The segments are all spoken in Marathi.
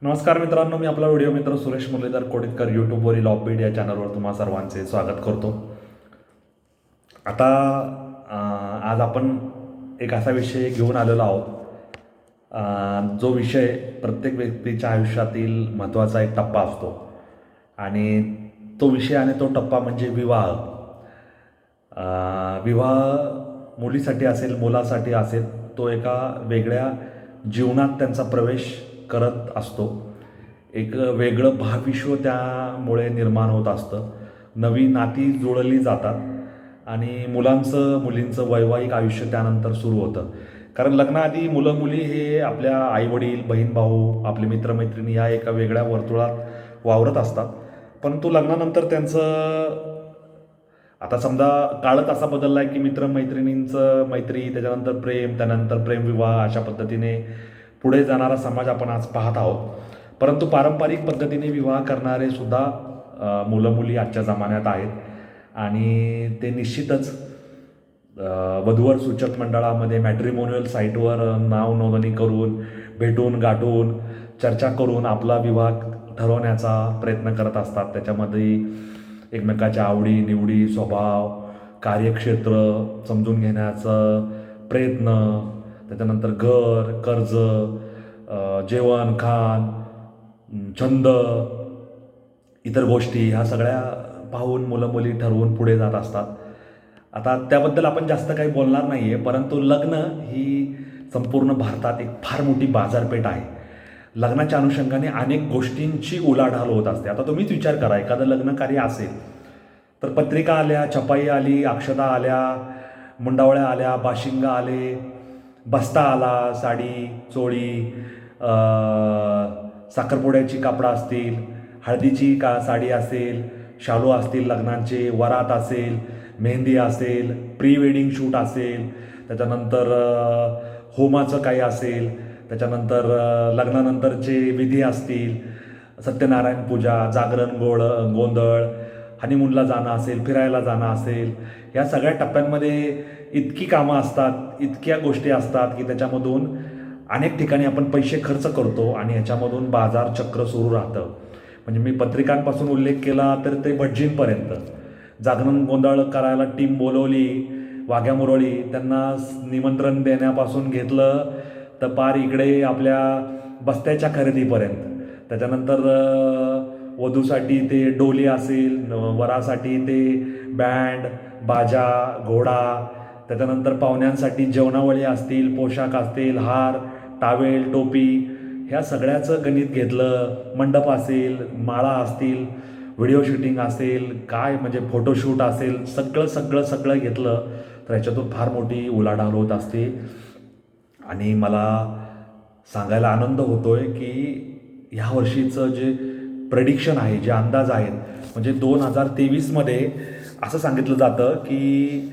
नमस्कार मित्रांनो, मी आपला व्हिडिओ मित्र सुरेश मुरलीधर कोडितकर यूट्यूबवरील ऑफबीट या चॅनलवर तुम्हा सर्वांचे स्वागत करतो. आता आज आपण एक असा विषय घेऊन आलेलो आहोत, जो विषय प्रत्येक व्यक्तीच्या आयुष्यातील महत्त्वाचा एक टप्पा असतो आणि तो विषय आणि तो टप्पा म्हणजे विवाह. विवाह मुलीसाठी असेल, मुलासाठी असेल, तो एका वेगळ्या जीवनात त्यांचा प्रवेश करत असतो. एक वेगळं भावविश्व त्यामुळे निर्माण होत असतं. नवी नाती जुळली जातात आणि मुलींचं वैवाहिक आयुष्य त्यानंतर सुरू होतं. कारण लग्नाआधी मुलं मुली हे आपल्या आईवडील, बहीण भाऊ, आपले मित्रमैत्रिणी या एका वेगळ्या वर्तुळात वावरत असतात. परंतु लग्नानंतर त्यांचं आता समजा काळच असा बदलला आहे की मित्रमैत्रिणींचं मैत्री, त्याच्यानंतर प्रेम, त्यानंतर प्रेमविवाह, अशा पद्धतीने पुढे जाणारा समाज आपण आज पाहत आहोत. परंतु पारंपरिक पद्धतीने विवाह करणारे सुद्धा मुलं मुली आजच्या जमान्यात आहेत आणि ते निश्चितच वधूवर सूचक मंडळामध्ये मॅट्रिमोनियल साईटवर नाव नोंदणी करून, भेटून गाठून, चर्चा करून आपला विवाह ठरवण्याचा प्रयत्न करत असतात. त्याच्यामध्ये एकमेकाच्या आवडी निवडी, स्वभाव, कार्यक्षेत्र समजून घेण्याचा प्रयत्न, त्याच्यानंतर घर, कर्ज, जेवण खाण, छंद, इतर गोष्टी ह्या सगळ्या पाहून मुलं मुली ठरवून पुढे जात असतात. आता त्याबद्दल आपण जास्त काही बोलणार नाही आहे, परंतु लग्न ही संपूर्ण भारतात एक फार मोठी बाजारपेठ आहे. लग्नाच्या अनुषंगाने अनेक गोष्टींची उलाढाल होत असते. आता तुम्हीच विचार करा, एखादं लग्न कार्य असेल तर पत्रिका आल्या, छपाई आली, अक्षता आल्या, मुंडावळ्या आल्या, बाशिंगा आले, बस्ता आला, साडी चोळी, साखरपुड्याची कापडं असतील, हळदीची साडी असेल, शालू असतील लग्नाचे, वरात असेल, मेहंदी असेल, प्री वेडिंग शूट असेल, त्याच्यानंतर होमाचं काही असेल, त्याच्यानंतर लग्नानंतरचे विधी असतील, सत्यनारायण पूजा, जागरण, गोंधळ, हनीमूनला जाणं असेल, फिरायला जाणं असेल, या सगळ्या टप्प्यांमध्ये इतकी कामं असतात, इतक्या गोष्टी असतात की त्याच्यामधून अनेक ठिकाणी आपण पैसे खर्च करतो आणि ह्याच्यामधून बाजार चक्र सुरू राहतं. म्हणजे मी पत्रिकांपासून उल्लेख केला तर ते भटजींपर्यंत, जागरण गोंधळ करायला टीम बोलवली, वाघ्या मुरळी, त्यांना निमंत्रण देण्यापासून घेतलं तर पार इकडे आपल्या बस्त्याच्या खरेदीपर्यंत. त्याच्यानंतर वधूसाठी ते डोली असेल, वरासाठी ते बँड बाजा घोडा, त्याच्यानंतर पाहुण्यांसाठी जेवणावळी असतील, पोशाख असतील, हार, टावेल, टोपी, ह्या सगळ्याचं गणित घेतलं. मंडप असेल, माळा असतील, व्हिडिओ शूटिंग असेल, काय म्हणजे फोटोशूट असेल, सगळं घेतलं तर ह्याच्यातून फार मोठी उलाढाल होत असते. आणि मला सांगायला आनंद होतोय की ह्या वर्षीचं जे प्रेडिक्शन आहे, जे अंदाज आहेत, म्हणजे 2023मध्ये असं सांगितलं जातं की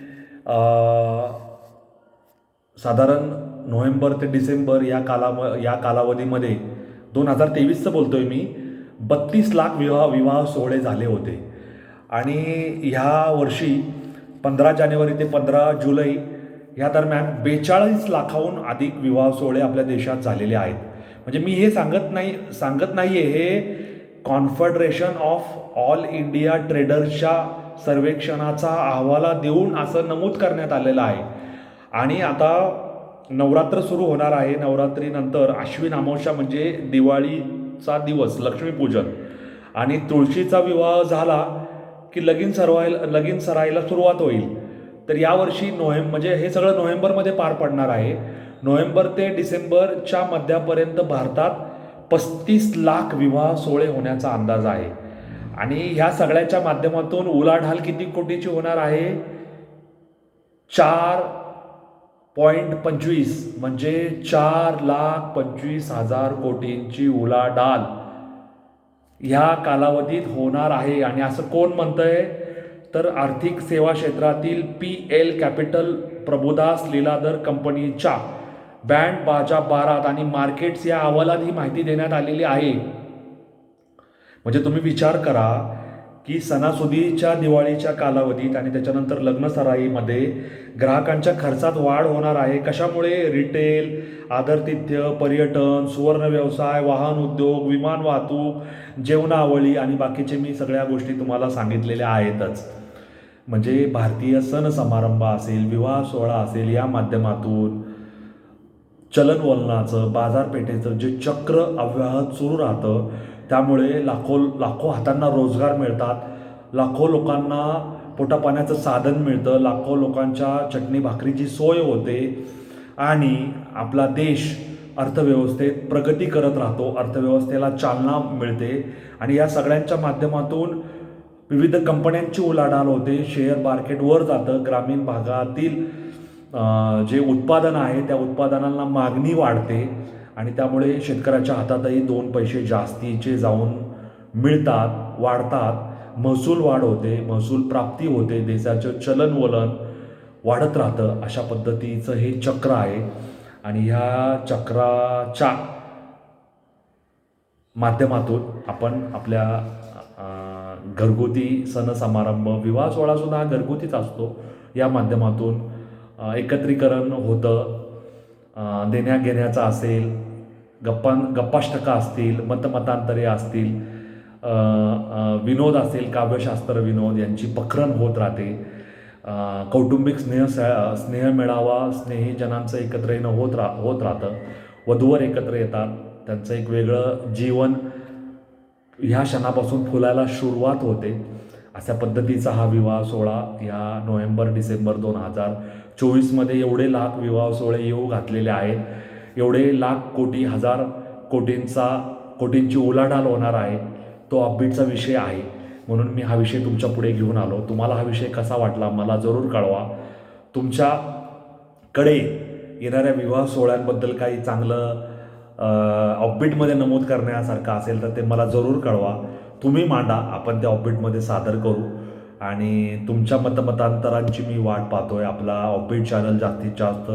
साधारण नोव्हेंबर ते डिसेंबर या कालावधीमध्ये 2023चं बोलतोय मी, 32 लाख विवाह सोहळे झाले होते. आणि ह्या वर्षी 15 जानेवारी ते 15 जुलै ह्या दरम्यान 42 लाखाहून अधिक विवाह सोहळे आपल्या देशात झालेले आहेत. म्हणजे मी हे सांगत नाही आहे, हे कॉन्फेडरेशन ऑफ ऑल इंडिया ट्रेडर्सच्या सर्वेक्षणाचा अहवाला देऊन असं नमूद करण्यात आलेलं आहे. आणि आता नवरात्र सुरू होणार आहे. नवरात्रीनंतर अश्विन अमावस्या म्हणजे दिवाळीचा दिवस, लक्ष्मीपूजन, आणि तुळशीचा विवाह झाला की लगीन सराईला सुरुवात होईल. तर यावर्षी म्हणजे हे सगळं नोव्हेंबरमध्ये पार पडणार आहे. नोव्हेंबर ते डिसेंबरच्या मध्यापर्यंत भारतात 35 लाख विवाह सोहळे होण्याचा अंदाज आहे. आणि ह्या सगळ्याच्या माध्यमातून उलाढाल किती कोटीची होणार आहे? 4.25 म्हणजे 4,25,000 कोटींची उलाढाल ह्या कालावधीत होणार आहे. आणि असं कोण म्हणतंय तर आर्थिक सेवा क्षेत्रातील PL कॅपिटल, प्रभुदास लीलाधर कंपनीच्या बँड बाजा बारात आणि मार्केट्स या अहवालात ही माहिती देण्यात आलेली आहे. म्हणजे तुम्ही विचार करा की सणासुदीच्या दिवाळीच्या कालावधीत आणि त्याच्यानंतर लग्नसराईमध्ये ग्राहकांच्या खर्चात वाढ होणार आहे. कशामुळे? रिटेल, आदरातिथ्य, पर्यटन, सुवर्ण व्यवसाय, वाहन उद्योग, विमान वाहतूक, जेवणावळी आणि बाकीचे मी सगळ्या गोष्टी तुम्हाला सांगितलेल्या आहेतच. म्हणजे भारतीय सण समारंभ असेल, विवाह सोहळा असेल, या माध्यमातून चलनवलनाचं, बाजारपेठेचं जे चक्र अव्याहत सुरू राहतं, त्यामुळे लाखो लाखो हातांना रोजगार मिळतात, लाखो लोकांना पोटापाण्याचं साधन मिळतं, लाखो लोकांच्या चटणी भाकरीची सोय होते आणि आपला देश अर्थव्यवस्थेत प्रगती करत राहतो, अर्थव्यवस्थेला चालना मिळते आणि या सगळ्यांच्या माध्यमातून विविध कंपन्यांची उलाढाल होते, शेअर मार्केट वर जातं, ग्रामीण भागातील जे उत्पादन आहे त्या उत्पादनांना मागणी वाढते आणि त्यामुळे शेतकऱ्याच्या हातातही दोन पैसे जास्तीचे जाऊन मिळतात, वाढतात, महसूल वाढ होते, महसूल प्राप्ती होते, देशाचं चलनवलन वाढत राहतं. अशा पद्धतीचं हे चक्र आहे आणि ह्या चक्राच्या माध्यमातून आपण आपल्या घरगुती सण समारंभ, विवाह सोहळासुद्धा हा घरगुतीच असतो, या माध्यमातून एकत्रीकरण होतं, देण्याघेण्याचं असेल, गप्पाष्टका असतील, मतमतांतरे असतील, विनोद असेल, काव्यशास्त्र विनोद यांची पखरण होत राहते, कौटुंबिक स्नेह मेळावा, स्नेहीजनांचं एकत्र येणं होत राहतं, वधूवर एकत्र येतात, त्यांचं एक वेगळं जीवन ह्या क्षणापासून फुलायला सुरुवात होते. अशा पद्धतीचा हा विवाह सोहळा या नोव्हेंबर-डिसेंबर 2024मध्ये एवढे लाख विवाह सोहळे येऊ घातलेले आहेत, एवढे लाख कोटी हजार कोटींची उलाढाल होणार आहे. तो अपबीटचा विषय आहे, म्हणून मी हा विषय तुमच्या पुढे घेऊन आलो. तुम्हाला हा विषय कसा वाटला मला जरूर कळवा. तुमच्याकडे येणाऱ्या विवाह सोहळ्यांबद्दल काही चांगलं ऑफबीटमध्ये नमूद करण्यासारखं असेल तर ते मला जरूर कळवा. तुम्ही मांडा, आपण त्या ऑफबीटमध्ये सादर करू आणि तुमच्या मतमतांतरांची मी वाट पाहतोय. आपला ऑफबीट चॅनल जास्तीत जास्त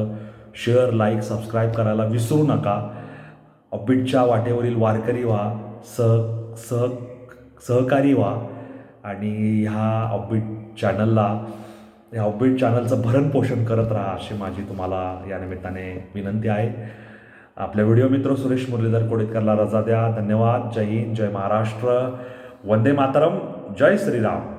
शेअर, लाईक, सबस्क्राईब करायला विसरू नका. ऑफबीटच्या वाटेवरील वारकरी व्हा, सहकारी व्हा आणि ह्या ऑफबीट चॅनलचं भरणपोषण करत राहा, अशी माझी तुम्हाला या निमित्ताने विनंती आहे. आपल्या व्हिडिओ मित्र सुरेश मुरलीधर कोडितकरला रजा द्या. धन्यवाद. जय हिंद, जय महाराष्ट्र, वंदे मातरम, जय श्रीराम.